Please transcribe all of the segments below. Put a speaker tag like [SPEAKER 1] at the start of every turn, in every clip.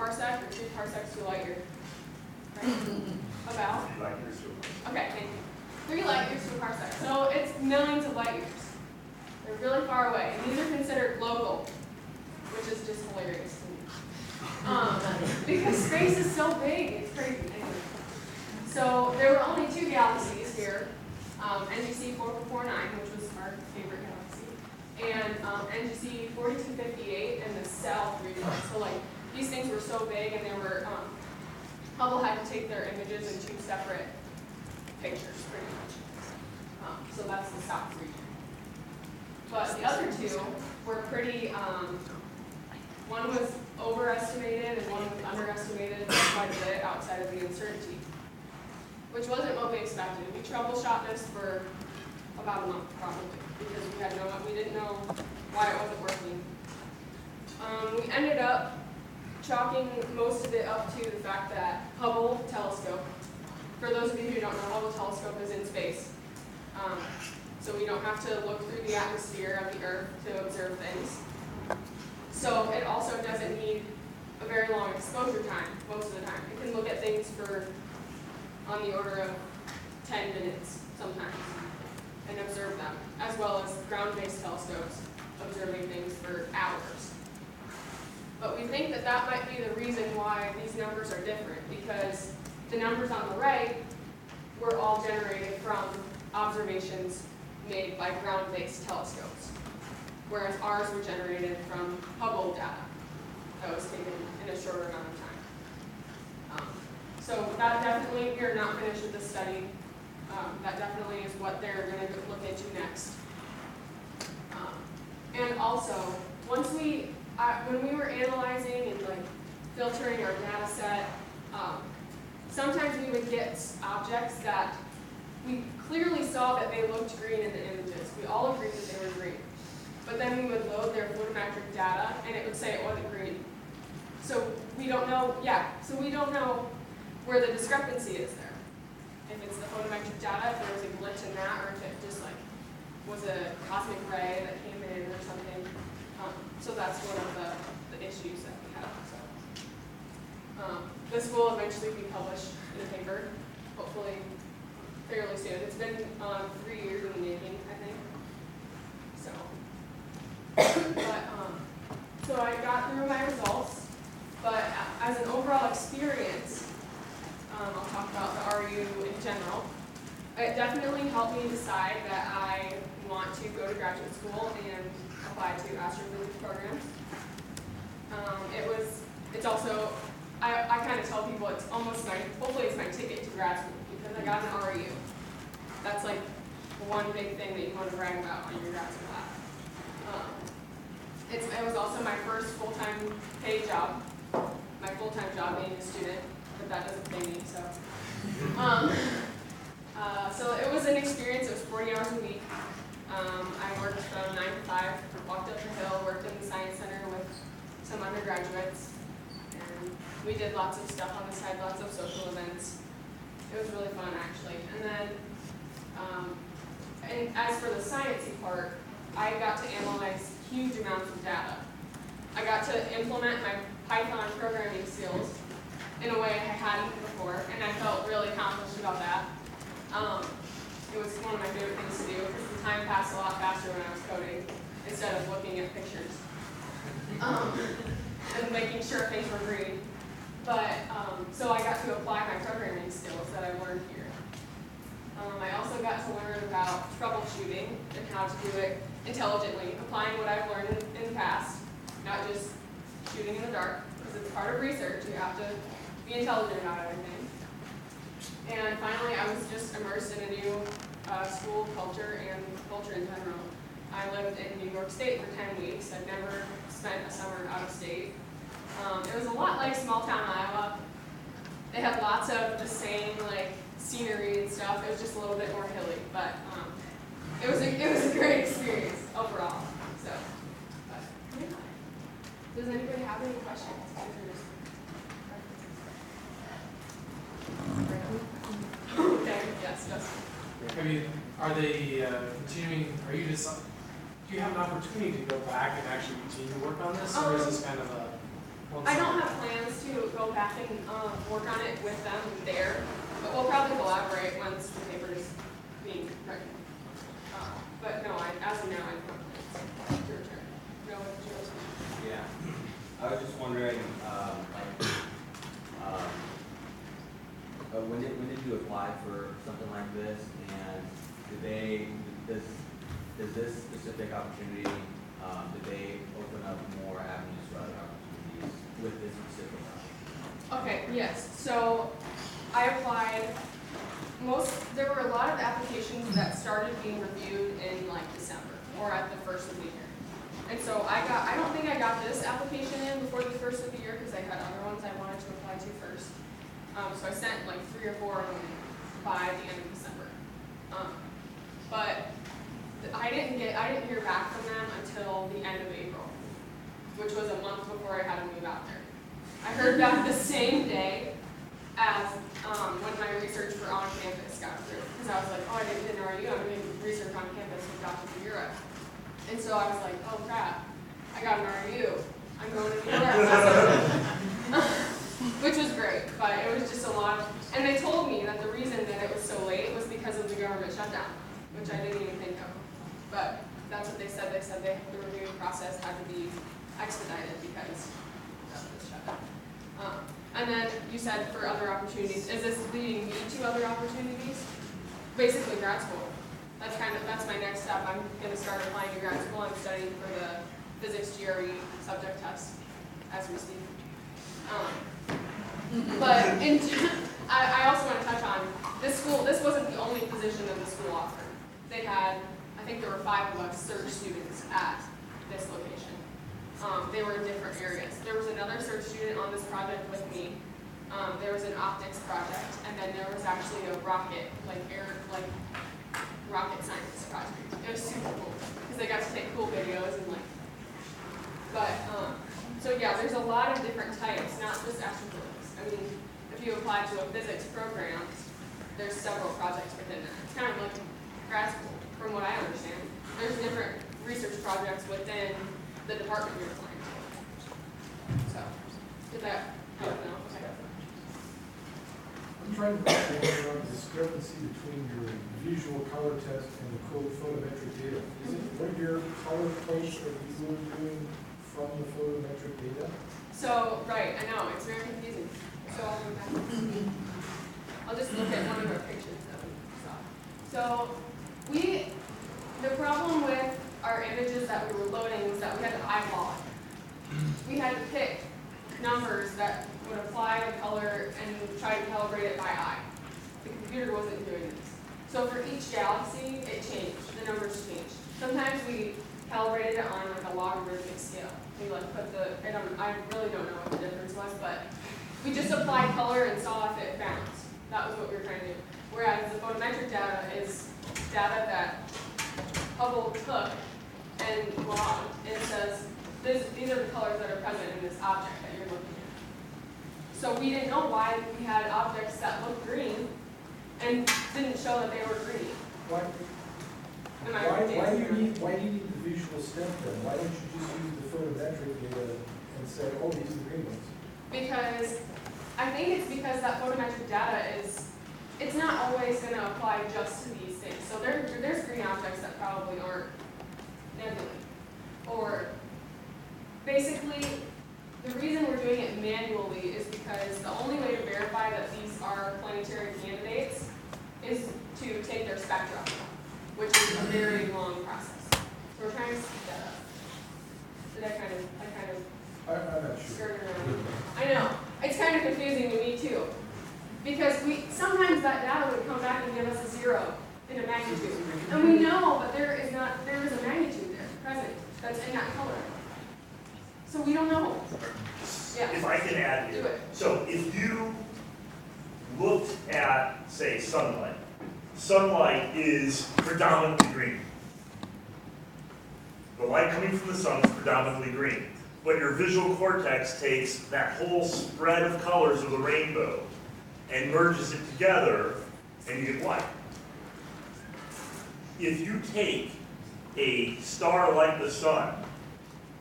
[SPEAKER 1] parsec or 2 parsecs to a light year? Right? About?
[SPEAKER 2] 3 light years to a parsec.
[SPEAKER 1] Okay, thank you. 3 light years to a parsec. So it's millions of light years. They're really far away. And these are considered local, which is just hilarious to me. Because space is so big, it's crazy. Anyway. So there were only 2 galaxies here, NGC 4449, which was our favorite galaxy, and NGC 4258 in the south region. So like these things were so big, and they were Hubble had to take their images in 2 separate pictures, pretty much. So that's the south region. But the other 2 were pretty. One was overestimated and one was underestimated quite a bit outside of the uncertainty, which wasn't what we expected. We troubleshot this for about a month probably because we didn't know why it wasn't working. We ended up chalking most of it up to the fact that Hubble telescope, for those of you who don't know, Hubble telescope is in space. So we don't have to look through the atmosphere of the Earth to observe things. So it also doesn't need a very long exposure time most of the time. It can look at things for on the order of 10 minutes sometimes and observe them, as well as ground-based telescopes observing things for hours. But we think that that might be the reason why these numbers are different, because the numbers on the right were all generated from observations made by ground-based telescopes, whereas ours were generated from Hubble data that was taken in a shorter amount of time. So that definitely, we are not finished with this study. That definitely is what they're going to look into next. And also, once when we were analyzing and like filtering our data set, sometimes we would get objects that we clearly saw that they looked green in the images. We all agreed that they were green. But then we would load their photometric data and it would say it wasn't green. So we don't know, where the discrepancy is there. If it's the photometric data, if there was a glitch in that, or if it just like was a cosmic ray that came in or something. So that's one of the issues that we have. So this will eventually be published in a paper, hopefully fairly soon. It's been 3 years in the making, I think. So, so I got through my results, but as an overall experience, I'll talk about the RU in general. It definitely helped me decide that I want to go to graduate school and apply to astrophysics programs. It's also, I kind of tell people it's almost hopefully it's my ticket to grad school because I got an RU. That's like one big thing that you want to brag about on your grad school app. It was also my first full-time paid job, my full-time job being a student, but that doesn't pay me, so. So it was an experience. It was 40 hours a week. I worked from 9 to 5, walked up the hill, worked in the science center with some undergraduates, and we did lots of stuff on the side, lots of social events. It was really fun, actually. And then, and as for the sciencey part, I got to analyze huge amounts of data. I got to implement my Python programming skills in a way I hadn't before, and I felt really accomplished about that. It was one of my favorite things to do because the time passed a lot faster when I was coding instead of looking at pictures and making sure things were green. But so I got to apply my programming skills that I learned here. I also got to learn about troubleshooting and how to do it intelligently, applying what I've learned in the past, not just shooting in the dark, because it's part of research. You have to be intelligent about everything. And finally, I was just immersed in a new school culture and culture in general. I lived in New York State for 10 weeks. I've never spent a summer out of state. It was a lot like small town Iowa. They had lots of the same like scenery and stuff. It was just a little bit more hilly, but it was a great experience overall. So, but, yeah. Does anybody have any questions? Okay. Yes, Justin.
[SPEAKER 3] I mean, are they continuing? Do you have an opportunity to go back and actually continue to work on this, or is this kind of a?
[SPEAKER 1] I don't have plans to go back and work on it with them there. But we'll probably collaborate once the paper is being written. But no, as of now, I don't plan to return. No, what did you guys think?
[SPEAKER 2] Yeah, I was just wondering, when did you apply for something like this, and does this specific opportunity, did they open up more avenues for other opportunities with this specific opportunity?
[SPEAKER 1] Okay, yes. So I applied. There were a lot of applications that started being reviewed in like December or at the first of the year. And so I don't think I got this application in before the first of the year because I had other ones I wanted to apply to first. So I sent like 3 or 4 of them by the end of December. But I didn't hear back from them until the end of April, which was a month before I had to move out there. I heard back the same day as when my research for on campus got through, because I was like, oh, I didn't get an RU, I'm doing research on campus with Dr. Europe. And so I was like, oh crap, I got an RU, I'm going to New York. Which was great, but it was just a lot of, and they told me that the reason that it was so late was because of the government shutdown, which I didn't even think of. But that's what they said. They said the reviewing process had to be expedited because of the shutdown. And then you said for other opportunities, is this leading me to other opportunities? Basically grad school. That's my next step. I'm going to start applying to grad school. I'm studying for the physics GRE subject test as we speak. But I also want to touch on this school. This wasn't the only position that the school offered. They had, I think there were 5 of us search students at this location. They were in different areas. There was another search student on this project with me. There was an optics project, and then there was actually a rocket, rocket science project. It was super cool because they got to take cool videos and so yeah, there's a lot of different types, not just astrophysics. I mean, if you apply to a physics program, there's several projects within that. It's kind of like grad school, from what I understand. There's different research projects within the department you're applying to. So, did that help? No? Okay.
[SPEAKER 4] I'm trying to understand the discrepancy between your visual color test and the photometric data. Is it what your color posts are you doing from the photometric data?
[SPEAKER 1] So, right, I know, it's very confusing. So I'll go back. I'll just look at one of our pictures that we saw. So, the problem with our images that we were loading was that we had to eyeball it. We had to pick numbers that would apply the color and try to calibrate it by eye. The computer wasn't doing this. So for each galaxy, it changed. The numbers changed. Sometimes we calibrated it on like a logarithmic scale. We put I really don't know what the difference was, but we just applied color and saw if it bounced. That was what we were trying to do. Whereas the photometric data is data that Hubble took and logged and says, these are the colors that are present in this object that you're looking at. So we didn't know why we had objects that looked green and didn't show that they were green.
[SPEAKER 4] Why do you need the visual step then? Why don't you just use the photometric data and say, oh, these are the green ones?
[SPEAKER 1] Because I think it's because that photometric data it's not always going to apply just to these things. So there's green objects that probably aren't nebulae. Or basically, the reason we're doing it manually is because the only way to verify that these are planetary candidates is to take their spectra, which is a very long process. So we're trying to speed that up. Did I kind of
[SPEAKER 4] I'm not sure.
[SPEAKER 1] skirted around? I know. It's kind of confusing to me too. Because sometimes that data would come back and give us a 0 in a magnitude. And we know, but there is a magnitude there present that's in that color. So we don't know. Yeah.
[SPEAKER 5] If I can add
[SPEAKER 1] Do
[SPEAKER 5] here.
[SPEAKER 1] it.
[SPEAKER 5] So if you looked at, say, sunlight, sunlight is predominantly green. The light coming from the sun is predominantly green. But your visual cortex takes that whole spread of colors of the rainbow and merges it together, and you get white. If you take a star like the sun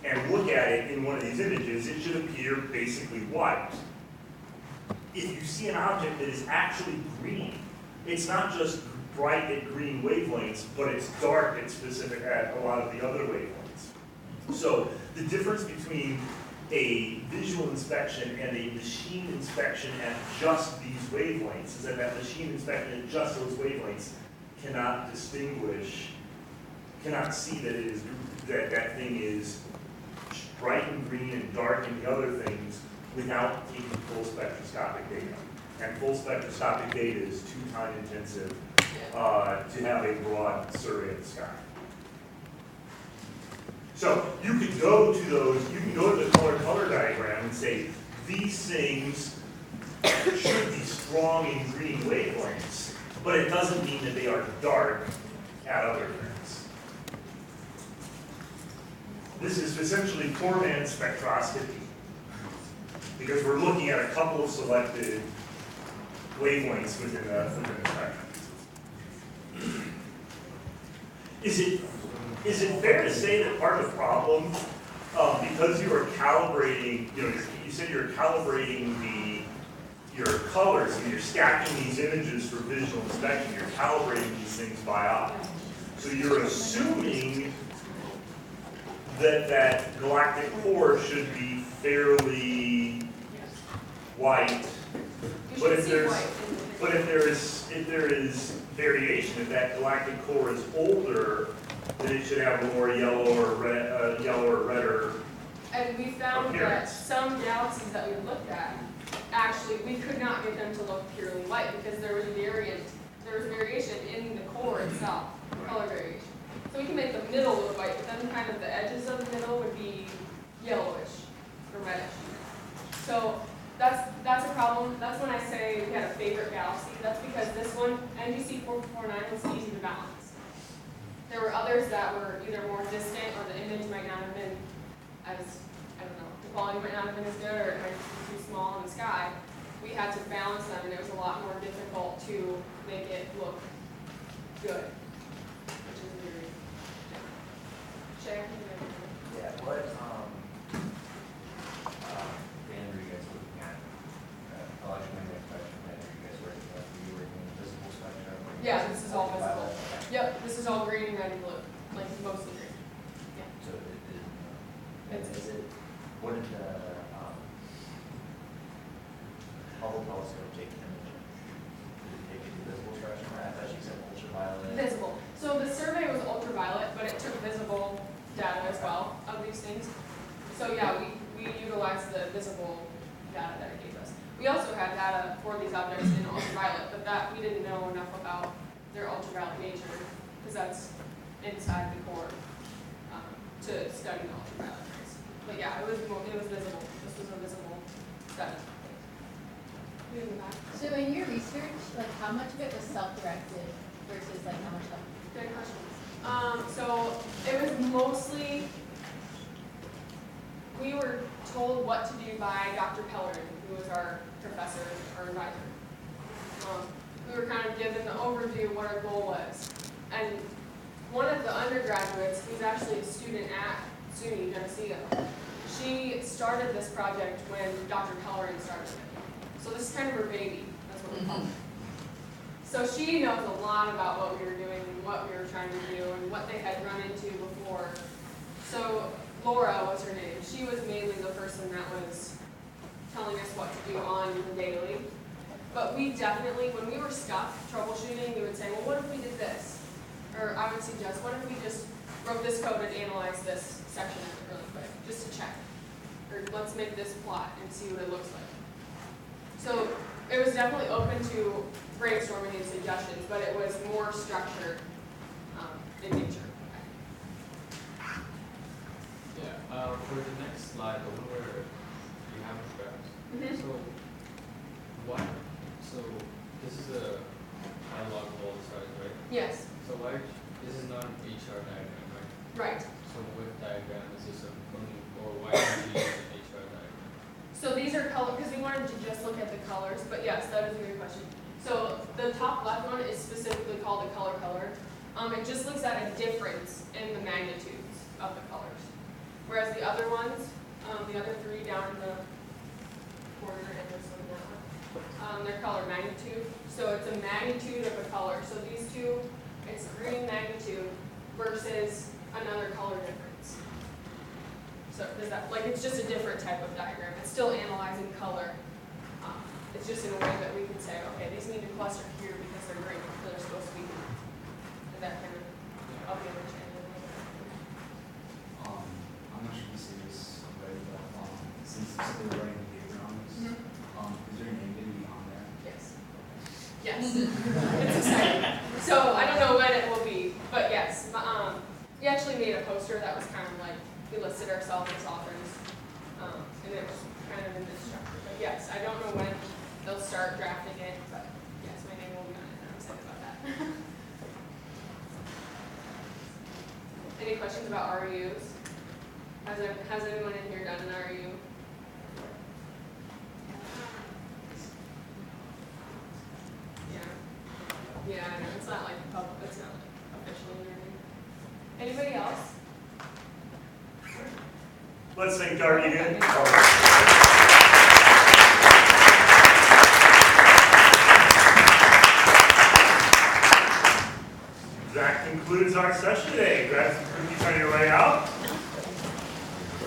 [SPEAKER 5] and look at it in one of these images, it should appear basically white. if you see an object that is actually green, it's not just bright at green wavelengths, but it's dark at specific at a lot of the other wavelengths. So the difference between a visual inspection and a machine inspection at just these wavelengths is that that machine inspection at just those wavelengths cannot distinguish, cannot see that it is that thing is bright and green and dark and the other things without taking full spectroscopic data. And full spectroscopic data is too time intensive to have a broad survey of the sky. So you could go to those, you can go to the color diagram and say, these things should be strong in green wavelengths, but it doesn't mean that they are dark at other things. This is essentially four-band spectroscopy, because we're looking at a couple of selected wavelengths within the spectrum. Is it fair to say that part of the problem, because you are calibrating, you said you're calibrating your colors, and you're stacking these images for visual inspection, you're calibrating these things by eye. So you're assuming that galactic core should be fairly white, but if there is variation, if that galactic core is older, then it should have a more yellow or redder.
[SPEAKER 1] And we found that some galaxies that we looked at, actually, we could not get them to look purely white because there was variation in the core itself, color variation. So we can make the middle look white, but then kind of the edges of the middle would be yellowish or reddish. So that's a problem. That's when I say we had a favorite galaxy. That's because this one, NGC 449, was easy to balance. There were others that were either more distant or the image might not have been as, the quality might not have been as good, or it might be too small in the sky. We had to balance them, and it was a lot more difficult to make it look good, which is weird. Shay,
[SPEAKER 6] yeah, what band were you guys looking at? Electromagnetic spectrum band were you guys working with? Were you working with visible spectrum?
[SPEAKER 1] Yeah, this is all visible.
[SPEAKER 6] Violet? Okay.
[SPEAKER 1] Yep, this is all green, red, and blue, like mostly green.
[SPEAKER 6] So what did the Hubble telescope take the image? Did it take it to visible spectrum? I thought she said ultraviolet.
[SPEAKER 1] Visible. So the survey was ultraviolet, but it took visible data as well of these things. So yeah, we utilized the visible data that it gave us. We also had data for these objects in ultraviolet, but that we didn't know enough about their ultraviolet nature, because that's inside the core to study the ultraviolet rays. But yeah, it was visible. This was a visible study.
[SPEAKER 7] So in your research, like how much of it was self-directed versus like how much help?
[SPEAKER 1] Good question. So it was mostly, we were told what to do by Dr. Pellerin, who was our professor, our advisor. We were kind of given the overview of what our goal was. And one of the undergraduates, who's actually a student at SUNY Geneseo, she started this project when Dr. Pellerin started it. So this is kind of her baby, that's what we call it. So she knows a lot about what we were doing and what we were trying to do and what they had run into before. So Laura was her name. She was mainly the person that was telling us what to do on the daily. But we definitely, when we were stuck troubleshooting, we would say, well, what if we did this? Or I would suggest, what if we just wrote this code and analyzed this section of it really quick, just to check. Or let's make this plot and see what it looks like. So it was definitely open to brainstorming and suggestions, but it was more structured in nature.
[SPEAKER 8] Yeah, for the next slide, over where you have the graphs. So why? So this is a analog wall size, right?
[SPEAKER 1] Yes,
[SPEAKER 8] So why this is not an HR diagram, right?
[SPEAKER 1] right.
[SPEAKER 8] So what diagram is this or why don't you use an HR diagram?
[SPEAKER 1] So these are color, because we wanted to just look at the colors, but yes, that is a good question. So the top left one is specifically called a color. It just looks at a difference in the magnitudes of the colors. Whereas the other ones, the other three down in the corner, and this one, that one, on their color magnitude. So it's a magnitude of a color. So these two, it's green magnitude versus another color difference. So does that, like, it's just a different type of diagram. It's still analyzing color. It's just in a way that we can say, okay, these need to cluster here because they're green, so they're supposed to be green. Does that kind of help you understand it a little bit?
[SPEAKER 9] I'm not sure if you see this, but since we're writing the paper on this, is there a name going to be on there?
[SPEAKER 1] Yes. Yes. It's exciting. So I don't know when it will be, but yes. We actually made a poster that was kind of like, we listed ourselves as authors, and it was kind of in this structure. But yes, I don't know when they'll start drafting it, but yes, my name will be on it, and I'm excited about that. Any questions about RUs? Has anyone in here done an RU? Yeah, I know, it's not like public, it's not like official or anything. Anybody else?
[SPEAKER 5] Let's thank Darby again. That concludes our session today. Guys, you turn your way out.